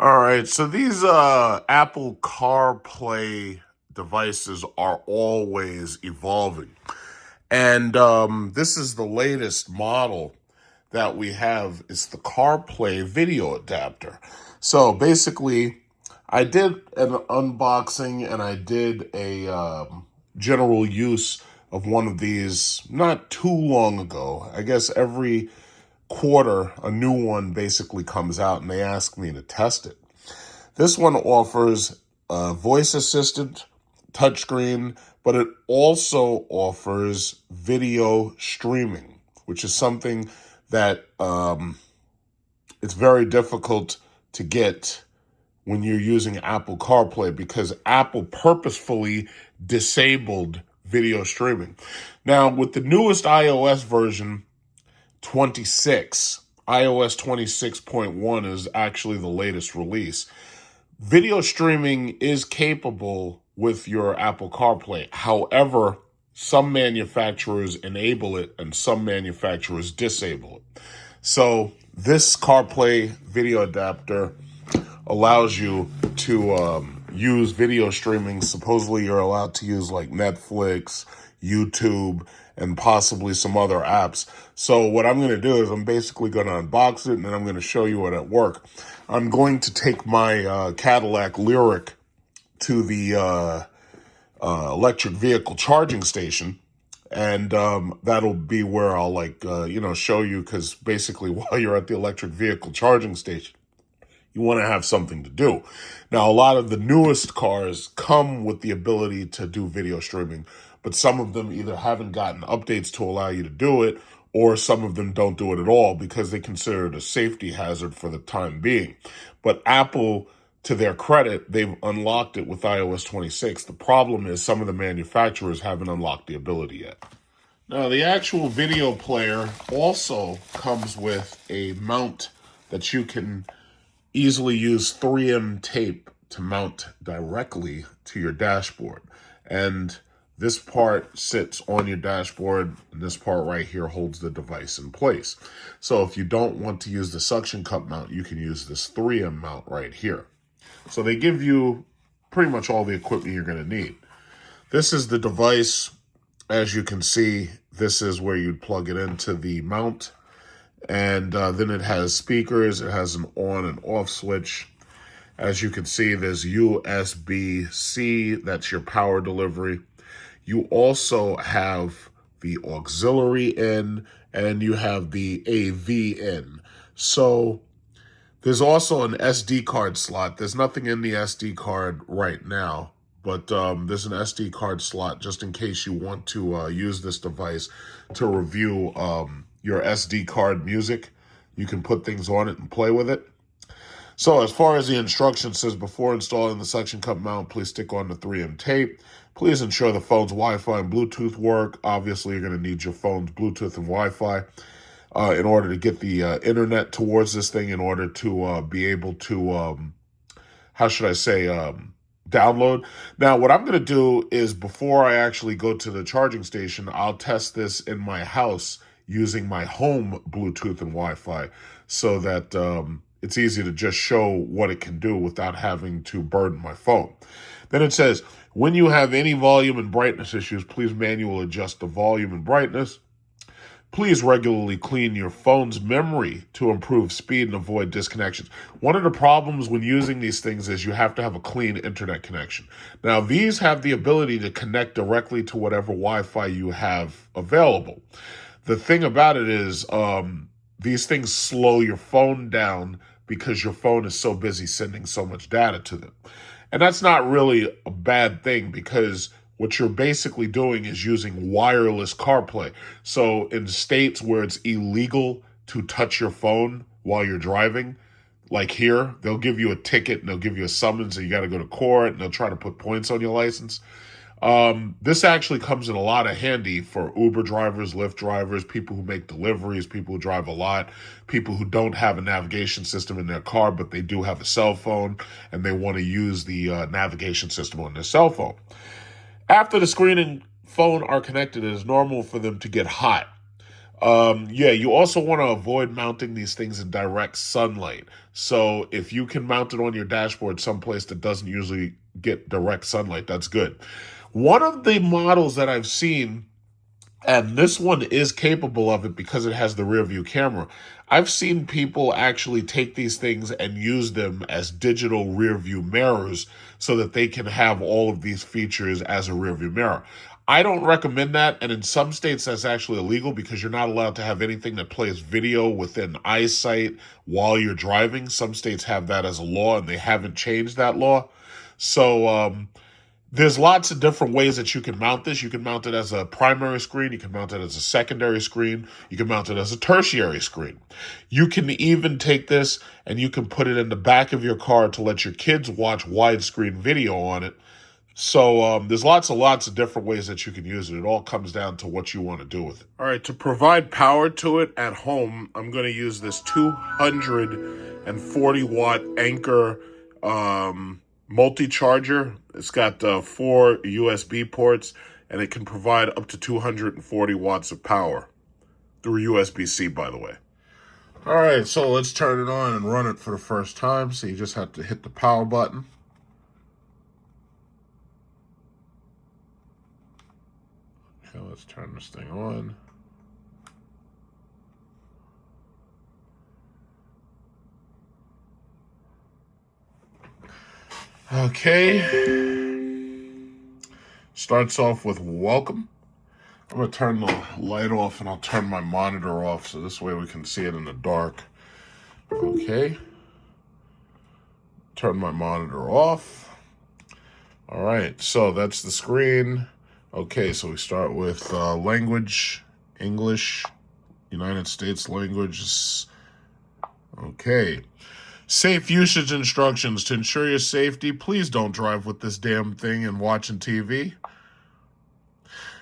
All right, so these Apple CarPlay devices are always evolving. And this is the latest model that we have is the CarPlay video adapter. So basically, I did an unboxing and I did a general use of one of these not too long ago. I guess every quarter, a new one basically comes out and they ask me to test it. This one offers a voice assistant touchscreen, but it also offers video streaming, which is something that it's very difficult to get when you're using Apple CarPlay because Apple purposefully disabled video streaming. Now, with the newest iOS version, 26, iOS 26.1 is actually the latest release. Video streaming is capable with your Apple CarPlay. However, some manufacturers enable it and some manufacturers disable it. So this CarPlay video adapter allows you to use video streaming. Supposedly you're allowed to use like Netflix, YouTube, and possibly some other apps. So what I'm going to do is I'm basically going to unbox it and then I'm going to show you it at work. I'm going to take my Cadillac Lyric to the electric vehicle charging station. And that'll be where I'll show you, because basically while you're at the electric vehicle charging station, you want to have something to do. Now, a lot of the newest cars come with the ability to do video streaming, but some of them either haven't gotten updates to allow you to do it, or some of them don't do it at all because they consider it a safety hazard for the time being. But Apple, to their credit, they've unlocked it with iOS 26. The problem is some of the manufacturers haven't unlocked the ability yet. Now, the actual video player also comes with a mount that you can easily use 3M tape to mount directly to your dashboard. And this part sits on your dashboard, and this part right here holds the device in place. So if you don't want to use the suction cup mount, you can use this 3M mount right here. So they give you pretty much all the equipment you're going to need. This is the device. As you can see, this is where you'd plug it into the mount. And then it has speakers. It has an on and off switch. As you can see, there's USB-C. That's your power delivery. You also have the auxiliary in, and you have the AV in. So there's also an SD card slot. There's nothing in the SD card right now, but there's an SD card slot just in case you want to use this device to review your SD card music. You can put things on it and play with it. So as far as the instructions says, before installing the suction cup mount, please stick on the 3M tape. Please ensure the phone's Wi-Fi and Bluetooth work. Obviously, you're going to need your phone's Bluetooth and Wi-Fi in order to get the internet towards this thing, in order to be able to, download. Now, what I'm going to do is, before I actually go to the charging station, I'll test this in my house using my home Bluetooth and Wi-Fi, so that it's easy to just show what it can do without having to burden my phone. Then it says, when you have any volume and brightness issues, please manually adjust the volume and brightness. Please regularly clean your phone's memory to improve speed and avoid disconnections. One of the problems when using these things is you have to have a clean internet connection. Now, these have the ability to connect directly to whatever Wi-Fi you have available. The thing about it is these things slow your phone down because your phone is so busy sending so much data to them. And that's not really a bad thing, because what you're basically doing is using wireless CarPlay. So in states where it's illegal to touch your phone while you're driving, like here, they'll give you a ticket and they'll give you a summons and you got to go to court and they'll try to put points on your license. This actually comes in a lot of handy for Uber drivers, Lyft drivers, people who make deliveries, people who drive a lot, people who don't have a navigation system in their car, but they do have a cell phone and they want to use the navigation system on their cell phone. After the screen and phone are connected, it is normal for them to get hot. Yeah, you also want to avoid mounting these things in direct sunlight. So if you can mount it on your dashboard someplace that doesn't usually get direct sunlight, that's good. One of the models that I've seen, and this one is capable of it because it has the rear view camera. I've seen people actually take these things and use them as digital rear view mirrors so that they can have all of these features as a rear view mirror. I don't recommend that, and in some states that's actually illegal because you're not allowed to have anything that plays video within eyesight while you're driving. Some states have that as a law, and they haven't changed that law. So, there's lots of different ways that you can mount this. You can mount it as a primary screen. You can mount it as a secondary screen. You can mount it as a tertiary screen. You can even take this and you can put it in the back of your car to let your kids watch widescreen video on it. So there's lots of different ways that you can use it. It all comes down to what you want to do with it. All right, to provide power to it at home, I'm going to use this 240 watt Anchor multi-charger. It's got 4 USB ports, and it can provide up to 240 watts of power through USB-C, by the way. All right, so let's turn it on and run it for the first time. So you just have to hit the power button. Okay, let's turn this thing on. Okay. Starts off with welcome. I'm going to turn the light off and I'll turn my monitor off so this way we can see it in the dark. Okay. Turn my monitor off. All right, so that's the screen. Okay, so we start with language, English, United States languages. Okay. Safe usage instructions. To ensure your safety, please don't drive with this damn thing and watching TV.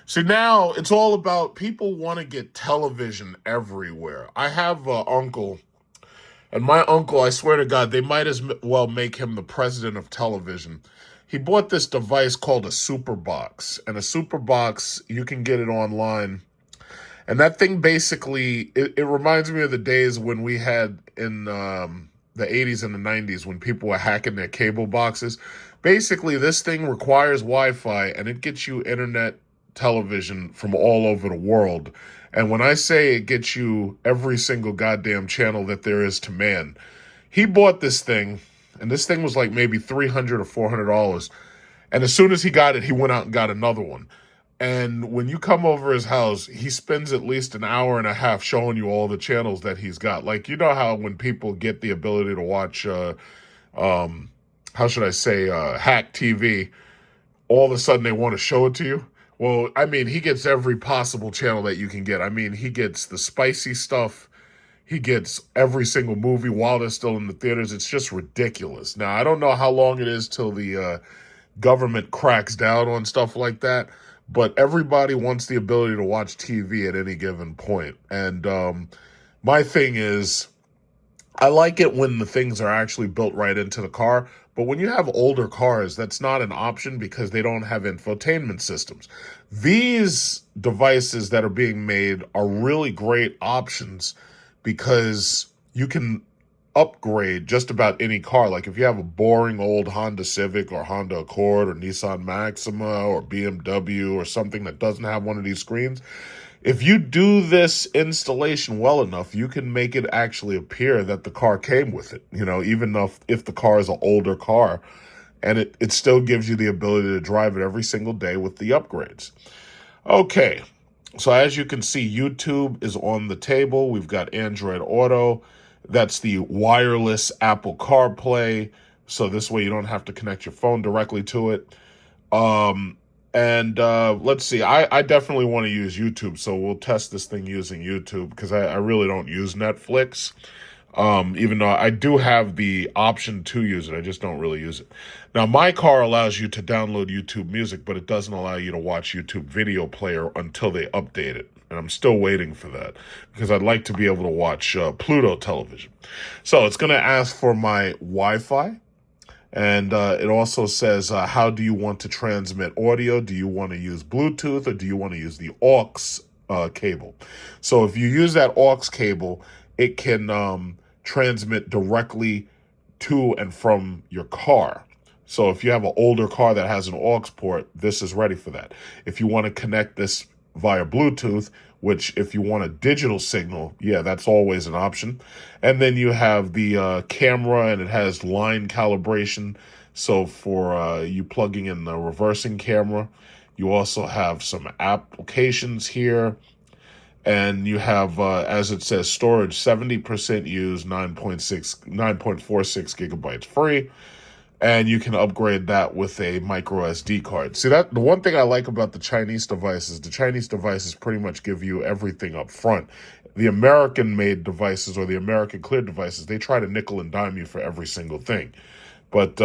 See, now it's all about people want to get television everywhere. I have an uncle, and my uncle, I swear to God, they might as well make him the president of television. He bought this device called a super box, and a super box, you can get it online. And that thing basically, it reminds me of the days when we had in the 80s and the 90s when people were hacking their cable boxes. Basically, this thing requires Wi-Fi, and it gets you internet television from all over the world. And when I say it gets you every single goddamn channel that there is to man, he bought this thing, and this thing was like maybe $300 or $400. And as soon as he got it, he went out and got another one. And when you come over his house, he spends at least an hour and a half showing you all the channels that he's got. Like, you know how when people get the ability to watch, how should I say, hack TV, all of a sudden they want to show it to you? Well, I mean, he gets every possible channel that you can get. I mean, he gets the spicy stuff. He gets every single movie while they're still in the theaters. It's just ridiculous. Now, I don't know how long it is till the government cracks down on stuff like that, but everybody wants the ability to watch TV at any given point. And my thing is, I like it when the things are actually built right into the car. But when you have older cars, that's not an option because they don't have infotainment systems. These devices that are being made are really great options because you can upgrade just about any car. Like if you have a boring old Honda Civic or Honda Accord or Nissan Maxima or BMW or something that doesn't have one of these screens, if you do this installation well enough, you can make it actually appear that the car came with it, you know, even if the car is an older car, and it still gives you the ability to drive it every single day with the upgrades. Okay, so as you can see, YouTube is on the table. We've got Android Auto. That's the wireless Apple CarPlay, so this way you don't have to connect your phone directly to it. And let's see, I definitely want to use YouTube, so we'll test this thing using YouTube because I really don't use Netflix, even though I do have the option to use it. I just don't really use it. Now, my car allows you to download YouTube Music, but it doesn't allow you to watch YouTube Video Player until they update it. And I'm still waiting for that because I'd like to be able to watch Pluto television. So it's going to ask for my Wi-Fi. And it also says, how do you want to transmit audio? Do you want to use Bluetooth or do you want to use the aux cable. So if you use that aux cable, it can transmit directly to and from your car. So if you have an older car that has an aux port, this is ready for that. If you want to connect this via Bluetooth, which if you want a digital signal, yeah, that's always an option. And then you have the camera, and it has line calibration. So for you plugging in the reversing camera, you also have some applications here. And you have, as it says, storage 70% used, 9.46 gigabytes free. And you can upgrade that with a micro SD card. See, that the one thing I like about the Chinese devices pretty much give you everything up front. The American-made devices or the American cleared devices, they try to nickel and dime you for every single thing. But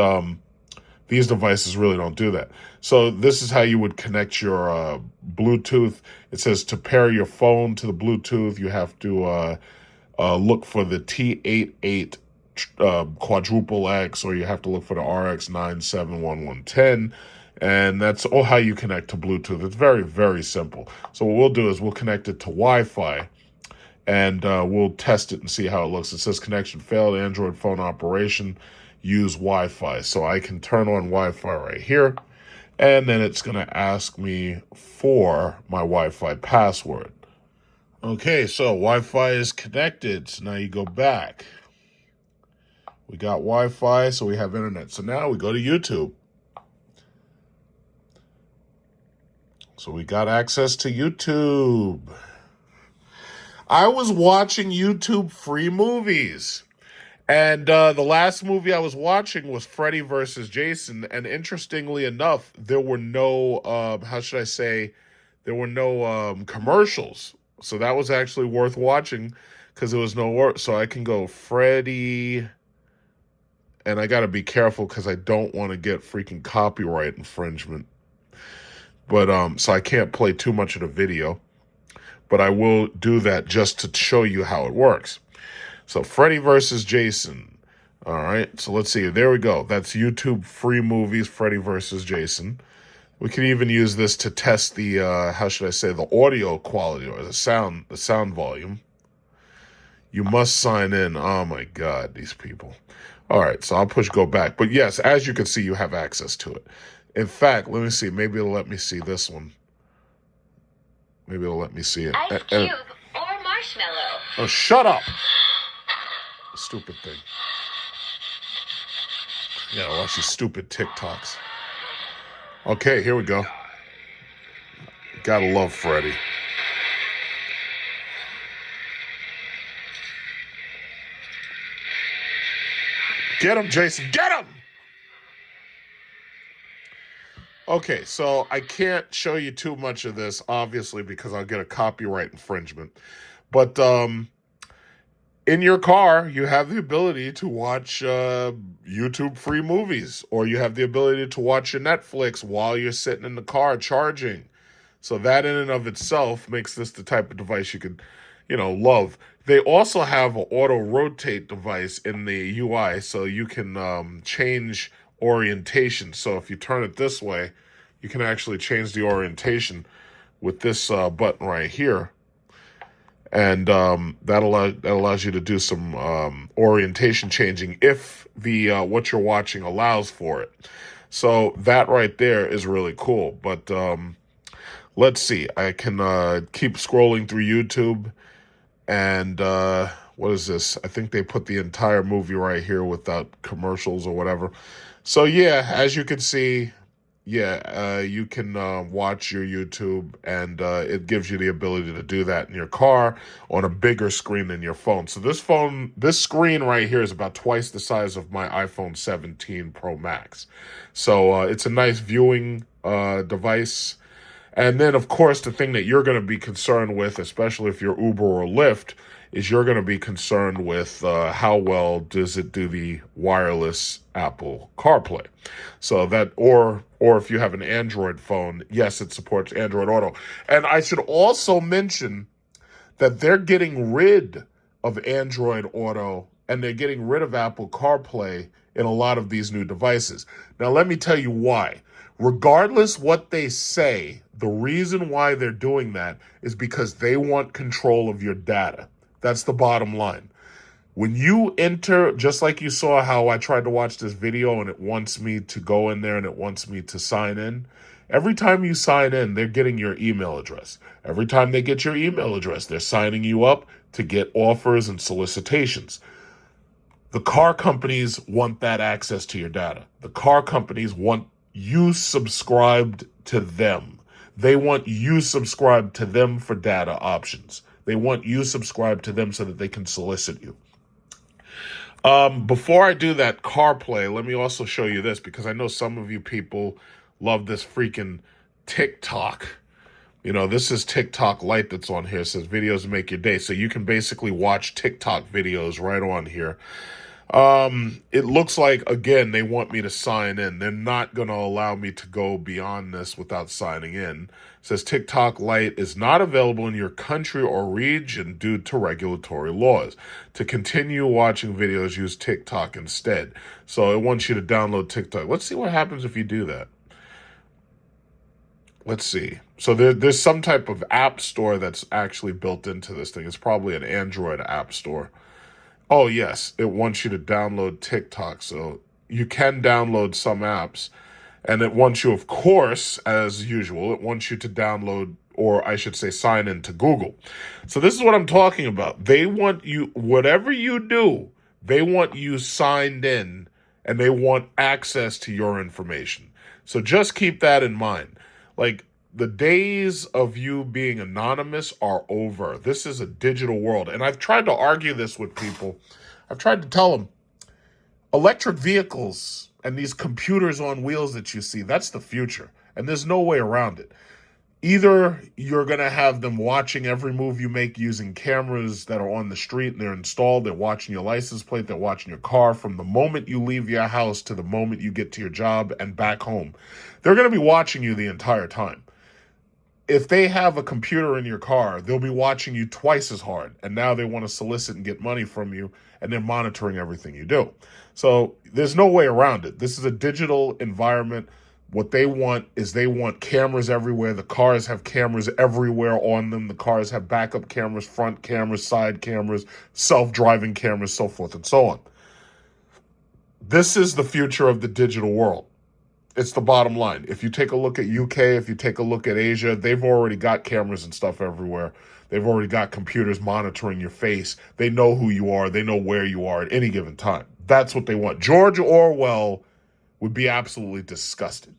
these devices really don't do that. So this is how you would connect your Bluetooth. It says to pair your phone to the Bluetooth, you have to look for the T88 quadruple X, or you have to look for the RX971110. And that's all how you connect to Bluetooth. It's very, very simple. So what we'll do is we'll connect it to Wi-Fi, and we'll test it and see how it looks. It says connection failed, Android phone operation, use Wi-Fi. So I can turn on Wi-Fi right here, and then it's going to ask me for my Wi-Fi password. Okay, so Wi-Fi is connected. So now you go back. We got Wi-Fi, so we have internet. So now we go to YouTube. So we got access to YouTube. I was watching YouTube free movies. And the last movie I was watching was Freddy versus Jason. And interestingly enough, there were no, there were no commercials. So that was actually worth watching because there was no work. So I can go Freddy, and I got to be careful because I don't want to get freaking copyright infringement. But so I can't play too much of the video. But I will do that just to show you how it works. So Freddy versus Jason. All right, so let's see. There we go. That's YouTube free movies, Freddy versus Jason. We can even use this to test the, the audio quality or the sound volume. You must sign in. Oh my God, these people. All right, so I'll push go back. But yes, as you can see, you have access to it. In fact, let me see. Maybe it'll let me see this one. Maybe it'll let me see it. Ice cube or marshmallow. Oh, shut up. Stupid thing. Yeah, watch these stupid TikToks. Okay, here we go. Gotta love Freddy. Get him, Jason. Get him! Okay, so I can't show you too much of this, obviously, because I'll get a copyright infringement. But in your car, you have the ability to watch YouTube free movies, or you have the ability to watch your Netflix while you're sitting in the car charging. So that in and of itself makes this the type of device you could, love. They also have an auto rotate device in the UI, so you can change orientation. So if you turn it this way, you can actually change the orientation with this button right here. And that allows you to do some orientation changing if the what you're watching allows for it. So that right there is really cool. But let's see. I can keep scrolling through YouTube. And what is this? I think they put the entire movie right here without commercials or whatever. So yeah, as you can see, you can watch your YouTube, and it gives you the ability to do that in your car on a bigger screen than your phone. So this screen right here is about twice the size of my iPhone 17 Pro Max. So it's a nice viewing device. And then, of course, the thing that you're going to be concerned with, especially if you're Uber or Lyft, is you're going to be concerned with how well does it do the wireless Apple CarPlay. So that, or if you have an Android phone, yes, it supports Android Auto. And I should also mention that they're getting rid of Android Auto and they're getting rid of Apple CarPlay in a lot of these new devices. Now, let me tell you why. Regardless what they say, the reason why they're doing that is because they want control of your data. That's the bottom line. When you enter, just like you saw how I tried to watch this video and it wants me to go in there and it wants me to sign in. Every time you sign in, they're getting your email address. Every time they get your email address, they're signing you up to get offers and solicitations. The car companies want that access to your data. The car companies want you subscribed to them. They want you subscribed to them for data options. They want you subscribed to them so that they can solicit you. Before I do that CarPlay, let me also show you this, because I know some of you people love this freaking TikTok. You know, this is TikTok Lite that's on here. It says videos make your day. So you can basically watch TikTok videos right on here. It looks like, again, they want me to sign in. They're not going to allow me to go beyond this without signing in. It says TikTok Lite is not available in your country or region due to regulatory laws. To continue watching videos, use TikTok instead. So it wants you to download TikTok. Let's see what happens if you do that. Let's see. So there's some type of app store that's actually built into this thing. It's probably an Android app store. Oh, yes, it wants you to download TikTok. So you can download some apps. And it wants you, of course, as usual, it wants you to download, or I should say sign into Google. So this is what I'm talking about. They want you, whatever you do, they want you signed in and they want access to your information. So just keep that in mind. Like, the days of you being anonymous are over. This is a digital world. And I've tried to argue this with people. I've tried to tell them, electric vehicles and these computers on wheels that you see, that's the future. And there's no way around it. Either you're going to have them watching every move you make using cameras that are on the street and they're installed. They're watching your license plate. They're watching your car from the moment you leave your house to the moment you get to your job and back home. They're going to be watching you the entire time. If they have a computer in your car, they'll be watching you twice as hard. And now they want to solicit and get money from you, and they're monitoring everything you do. So there's no way around it. This is a digital environment. What they want is they want cameras everywhere. The cars have cameras everywhere on them. The cars have backup cameras, front cameras, side cameras, self-driving cameras, so forth and so on. This is the future of the digital world. It's the bottom line. If you take a look at UK, if you take a look at Asia, they've already got cameras and stuff everywhere. They've already got computers monitoring your face. They know who you are. They know where you are at any given time. That's what they want. George Orwell would be absolutely disgusted.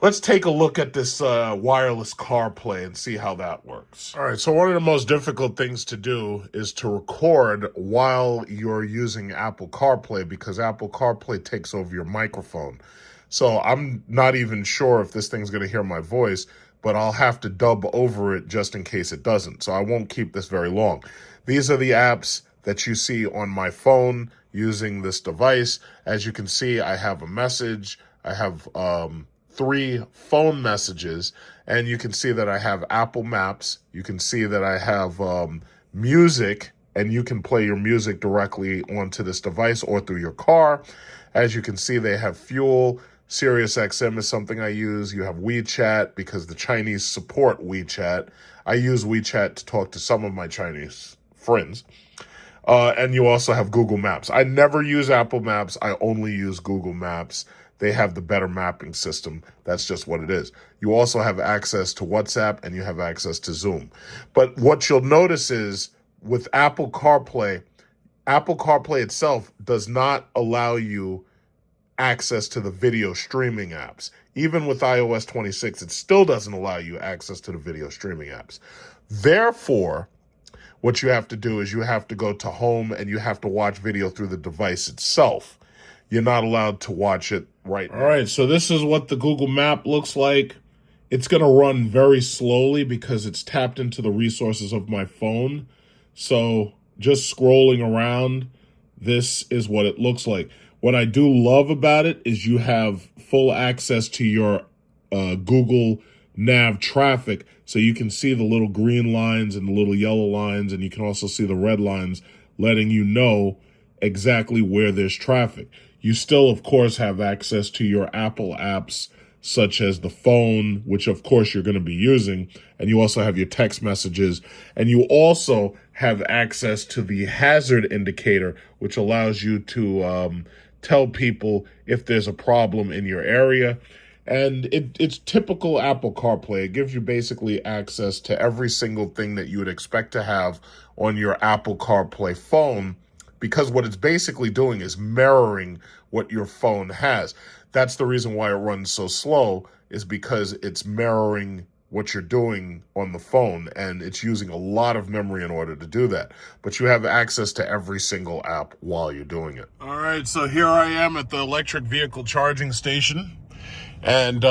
Let's take a look at this wireless CarPlay and see how that works. All right, so one of the most difficult things to do is to record while you're using Apple CarPlay, because Apple CarPlay takes over your microphone. So I'm not even sure if this thing's going to hear my voice, but I'll have to dub over it just in case it doesn't. So I won't keep this very long. These are the apps that you see on my phone using this device. As you can see, I have a message. I have 3 phone messages, and you can see that I have Apple Maps. You can see that I have music, and you can play your music directly onto this device or through your car. As you can see, they have fuel. SiriusXM is something I use. You have WeChat, because the Chinese support WeChat. I use WeChat to talk to some of my Chinese friends. And you also have Google Maps. I never use Apple Maps. I only use Google Maps. They have the better mapping system. That's just what it is. You also have access to WhatsApp, and you have access to Zoom. But what you'll notice is with Apple CarPlay itself does not allow you access to the video streaming apps. Even with iOS 26, it still doesn't allow you access to the video streaming apps. Therefore, what you have to do is you have to go to home and you have to watch video through the device itself. You're not allowed to watch it right now. All right, so this is what the Google Map looks like. It's going to run very slowly because it's tapped into the resources of my phone. So just scrolling around, this is what it looks like. What I do love about it is you have full access to your Google Nav traffic, so you can see the little green lines and the little yellow lines, and you can also see the red lines letting you know exactly where there's traffic. You still, of course, have access to your Apple apps such as the phone, which of course you're going to be using, and you also have your text messages, and you also have access to the hazard indicator, which allows you to tell people if there's a problem in your area. And it's typical Apple CarPlay. It gives you basically access to every single thing that you would expect to have on your Apple CarPlay phone, because what it's basically doing is mirroring what your phone has. That's the reason why it runs so slow, is because it's mirroring what you're doing on the phone, and it's using a lot of memory in order to do that. But you have access to every single app while you're doing it. All right, so here I am at the electric vehicle charging station. And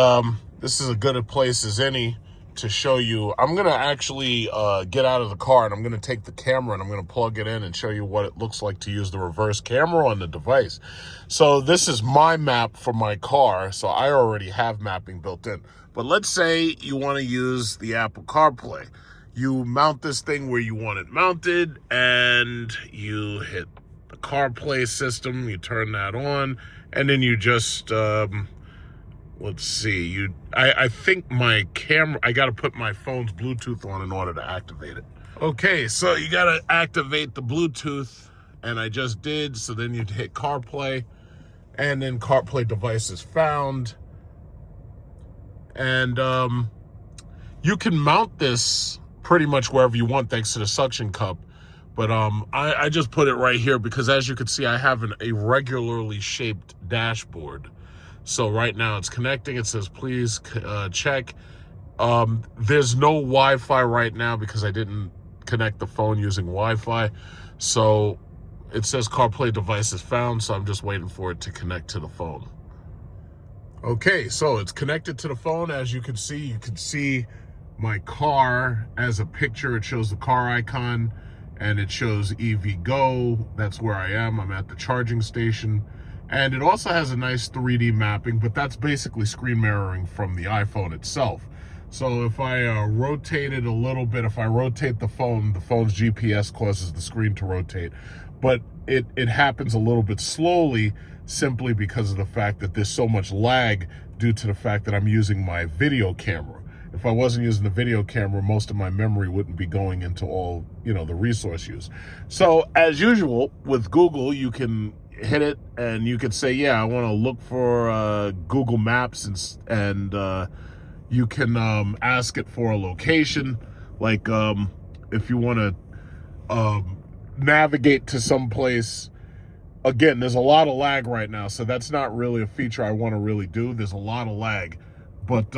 this is as good a place as any to show you. I'm going to actually get out of the car, and I'm going to take the camera and I'm going to plug it in and show you what it looks like to use the reverse camera on the device. So this is my map for my car, so I already have mapping built in. But let's say you want to use the Apple CarPlay. You mount this thing where you want it mounted, and you hit the CarPlay system, you turn that on, and then you just... let's see, I think my camera, I got to put my phone's Bluetooth on in order to activate it. Okay, so you got to activate the Bluetooth, and I just did. So then you'd hit CarPlay, and then CarPlay device is found. And you can mount this pretty much wherever you want thanks to the suction cup. But I just put it right here because, as you can see, I have a regularly shaped dashboard. So right now it's connecting. It says, please check. There's no Wi-Fi right now because I didn't connect the phone using Wi-Fi. So it says CarPlay device is found. So I'm just waiting for it to connect to the phone. Okay, so it's connected to the phone. As you can see my car as a picture. It shows the car icon, and it shows EV Go. That's where I am. I'm at the charging station. And it also has a nice 3D mapping, but that's basically screen mirroring from the iPhone itself. So if I rotate it a little bit, if I rotate the phone's GPS causes the screen to rotate. But it happens a little bit slowly, simply because of the fact that there's so much lag due to the fact that I'm using my video camera. If I wasn't using the video camera, most of my memory wouldn't be going into all, the resource use. So as usual with Google, you can hit it and you could say, yeah, I want to look for Google Maps, and you can ask it for a location. Like if you want to navigate to some place. Again, there's a lot of lag right now, so that's not really a feature I want to really do. There's a lot of lag. But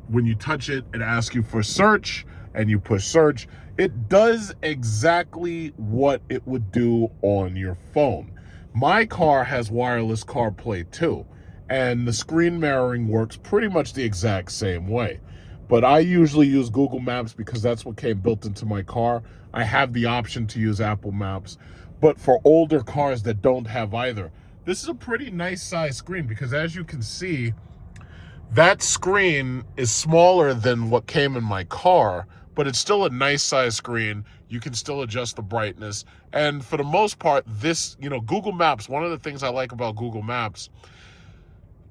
when you touch it, it asks you for search, and you push search. It does exactly what it would do on your phone. My car has wireless CarPlay too, and the screen mirroring works pretty much the exact same way. But I usually use Google Maps because that's what came built into my car. I have the option to use Apple Maps. But for older cars that don't have either, this is a pretty nice size screen, because as you can see, that screen is smaller than what came in my car, but it's still a nice size screen. You can still adjust the brightness. And for the most part, this, Google Maps, one of the things I like about Google Maps,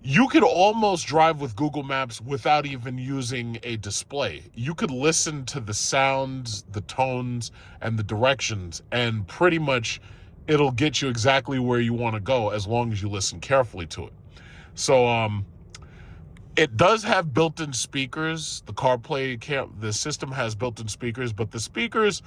you could almost drive with Google Maps without even using a display. You could listen to the sounds, the tones, and the directions, and pretty much it'll get you exactly where you want to go as long as you listen carefully to it. So it does have built-in speakers. The CarPlay the system has built-in speakers, but the speakers,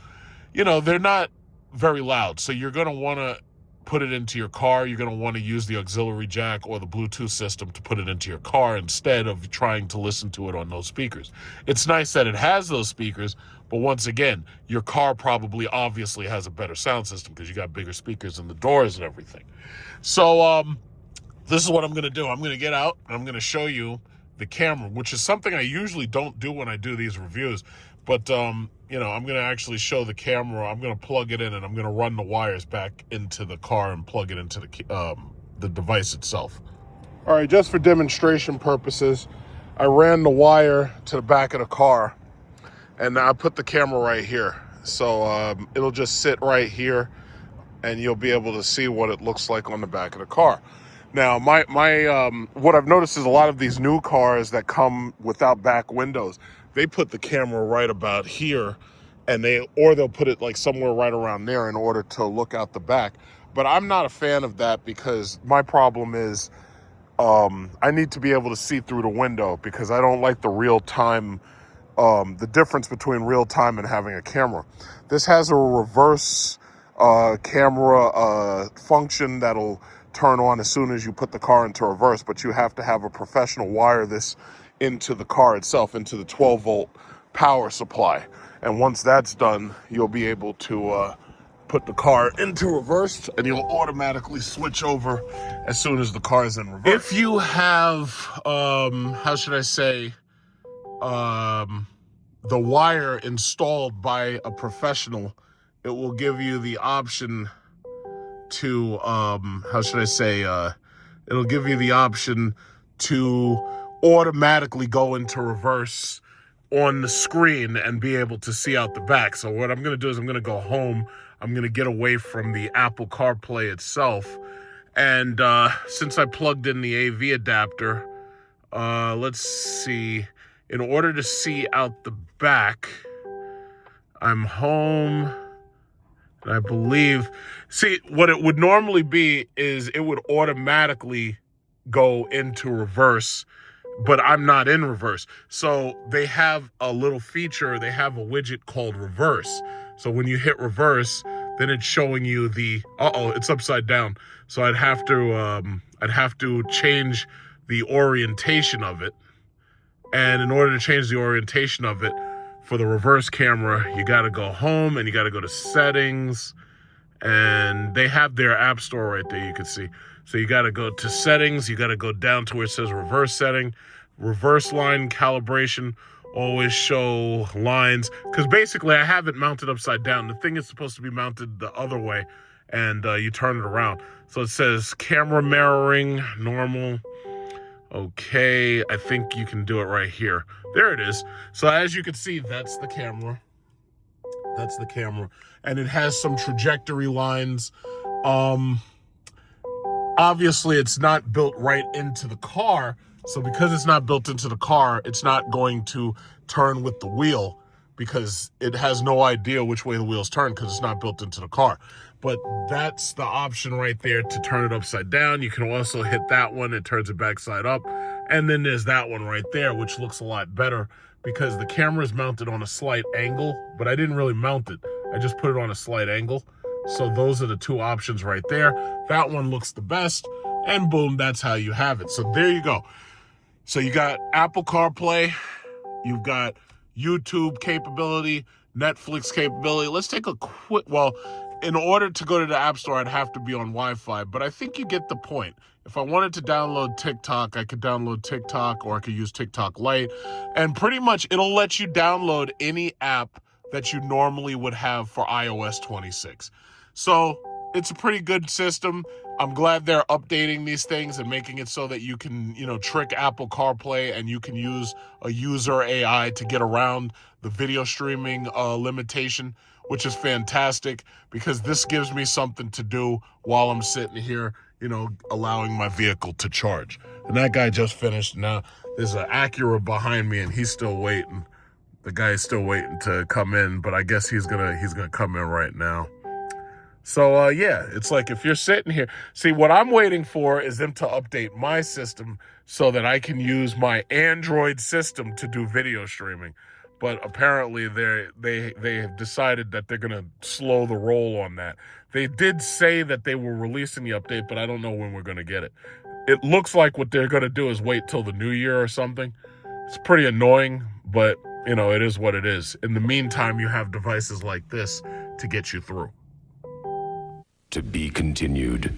they're not very loud. So you're going to want to put it into your car. You're going to want to use the auxiliary jack or the Bluetooth system to put it into your car instead of trying to listen to it on those speakers. It's nice that it has those speakers, but once again, your car probably obviously has a better sound system because you got bigger speakers in the doors and everything. So this is what I'm going to do. I'm going to get out and I'm going to show you the camera, which is something I usually don't do when I do these reviews. But, I'm going to actually show the camera. I'm going to plug it in, and I'm going to run the wires back into the car and plug it into the device itself. All right, just for demonstration purposes, I ran the wire to the back of the car, and I put the camera right here. So it'll just sit right here, and you'll be able to see what it looks like on the back of the car. Now, what I've noticed is a lot of these new cars that come without back windows, they put the camera right about here, and they'll put it like somewhere right around there in order to look out the back. But I'm not a fan of that because my problem is I need to be able to see through the window because I don't like the real time, the difference between real time and having a camera. This has a reverse camera function that'll turn on as soon as you put the car into reverse, but you have to have a professional wire this into the car itself, into the 12-volt power supply. And once that's done, you'll be able to put the car into reverse, and you'll automatically switch over as soon as the car is in reverse. If you have, how should I say, the wire installed by a professional, it will give you the option to, how should I say, it'll give you the option to automatically go into reverse on the screen and be able to see out the back. So what I'm going to do is I'm going to go home. I'm going to get away from the Apple CarPlay itself. And since I plugged in the AV adapter, let's see. In order to see out the back, I'm home. And I believe, see, what it would normally be is it would automatically go into reverse, but I'm not in reverse. So they have a little feature, they have a widget called reverse. So when you hit reverse, then it's showing you the, it's upside down. So I'd have to change the orientation of it. And in order to change the orientation of it for the reverse camera, you got to go home and you got to go to settings, and they have their app store right there, you can see. So you got to go to settings, you got to go down to where it says reverse setting, reverse line calibration, always show lines, because basically I have it mounted upside down. The thing is supposed to be mounted the other way, and you turn it around. So it says camera mirroring, normal. Okay, I think you can do it right here. There it is. So as you can see, that's the camera. That's the camera. And it has some trajectory lines. Obviously, it's not built right into the car. So because it's not built into the car, it's not going to turn with the wheel because it has no idea which way the wheels turn because it's not built into the car. But that's the option right there to turn it upside down. You can also hit that one, it turns it back side up. And then there's that one right there, which looks a lot better because the camera is mounted on a slight angle, but I didn't really mount it. I just put it on a slight angle. So those are the two options right there. That one looks the best, and boom, that's how you have it. So there you go. So you got Apple CarPlay, you've got YouTube capability, Netflix capability. Let's take a quick, well, in order to go to the App Store, I'd have to be on Wi-Fi, but I think you get the point. If I wanted to download TikTok, I could download TikTok, or I could use TikTok Lite, and pretty much it'll let you download any app that you normally would have for iOS 26. So it's a pretty good system. I'm glad they're updating these things and making it so that you can, trick Apple CarPlay and you can use a user AI to get around the video streaming limitation, which is fantastic because this gives me something to do while I'm sitting here, allowing my vehicle to charge. And that guy just finished. Now there's an Acura behind me and he's still waiting. The guy is still waiting to come in, but I guess he's gonna come in right now. So, yeah, it's like if you're sitting here, see, what I'm waiting for is them to update my system so that I can use my Android system to do video streaming. But apparently they have decided that they're going to slow the roll on that. They did say that they were releasing the update, but I don't know when we're going to get it. It looks like what they're going to do is wait till the new year or something. It's pretty annoying, but, it is what it is. In the meantime, you have devices like this to get you through. To be continued.